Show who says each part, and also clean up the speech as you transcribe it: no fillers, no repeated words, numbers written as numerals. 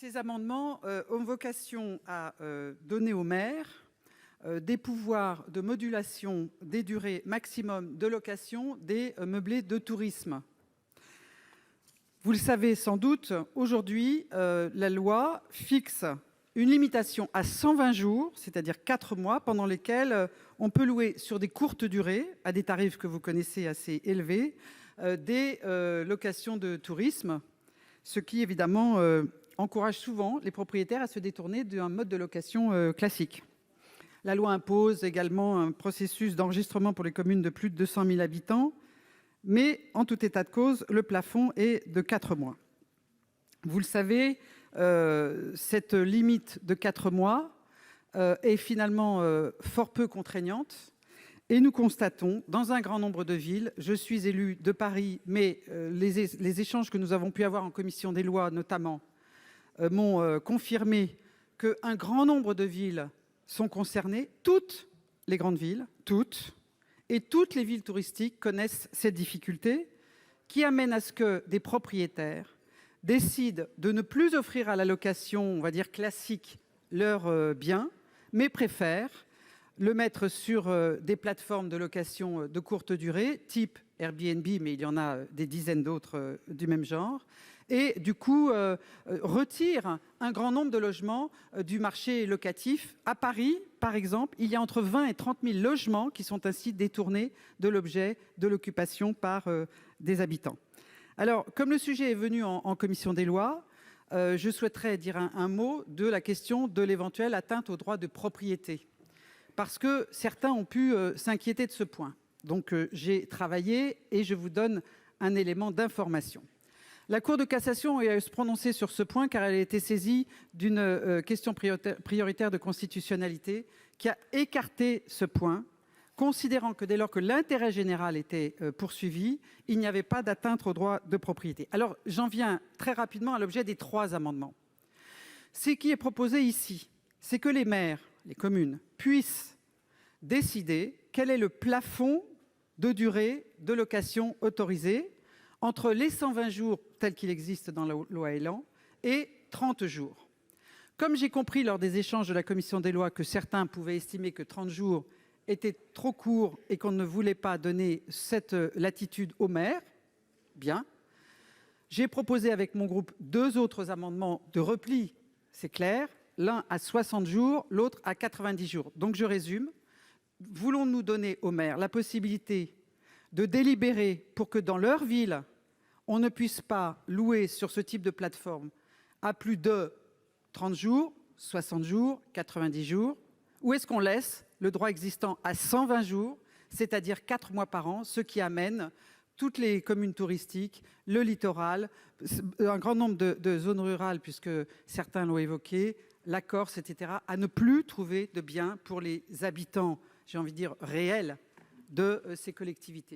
Speaker 1: Ces amendements ont vocation à donner aux maires des pouvoirs de modulation des durées maximum de location des meublés de tourisme. Vous le savez sans doute, aujourd'hui, la loi fixe une limitation à 120 jours, c'est-à-dire 4 mois, pendant lesquels on peut louer sur des courtes durées, à des tarifs que vous connaissez assez élevés, des locations de tourisme, ce qui évidemment encourage souvent les propriétaires à se détourner d'un mode de location classique. La loi impose également un processus d'enregistrement pour les communes de plus de 200 000 habitants, mais en tout état de cause, le plafond est de 4 mois. Vous le savez, cette limite de 4 mois est finalement fort peu contraignante. Et nous constatons, dans un grand nombre de villes, je suis élue de Paris, mais les échanges que nous avons pu avoir en commission des lois, notamment, m'ont confirmé qu'un grand nombre de villes sont concernées, toutes les grandes villes, toutes, et toutes les villes touristiques connaissent cette difficulté qui amène à ce que des propriétaires décident de ne plus offrir à la location, on va dire classique, leurs biens, mais préfèrent le mettre sur des plateformes de location de courte durée, type Airbnb, mais il y en a des dizaines d'autres du même genre, et du coup retire un grand nombre de logements du marché locatif. À Paris, par exemple, il y a entre 20 et 30 000 logements qui sont ainsi détournés de l'objet de l'occupation par des habitants. Alors, comme le sujet est venu en commission des lois, je souhaiterais dire un mot de la question de l'éventuelle atteinte au droit de propriété, parce que certains ont pu s'inquiéter de ce point. Donc j'ai travaillé et je vous donne un élément d'information. La Cour de cassation a se prononcé sur ce point car elle a été saisie d'une question prioritaire de constitutionnalité qui a écarté ce point, considérant que dès lors que l'intérêt général était poursuivi, il n'y avait pas d'atteinte au droit de propriété. Alors j'en viens très rapidement à l'objet des 3 amendements. Ce qui est proposé ici, c'est que les maires, les communes, puissent décider quel est le plafond de durée de location autorisée entre les 120 jours tels qu'il existe dans la loi Elan et 30 jours. Comme j'ai compris lors des échanges de la commission des lois que certains pouvaient estimer que 30 jours était trop court et qu'on ne voulait pas donner cette latitude aux maires, bien. J'ai proposé avec mon groupe 2 autres amendements de repli, c'est clair, l'un à 60 jours, l'autre à 90 jours. Donc je résume, voulons-nous donner aux maires la possibilité de délibérer pour que dans leur ville, on ne puisse pas louer sur ce type de plateforme à plus de 30 jours, 60 jours, 90 jours, ou est-ce qu'on laisse le droit existant à 120 jours, c'est-à-dire 4 mois par an, ce qui amène toutes les communes touristiques, le littoral, un grand nombre de zones rurales, puisque certains l'ont évoqué, la Corse, etc., à ne plus trouver de biens pour les habitants, j'ai envie de dire, réels de ces collectivités.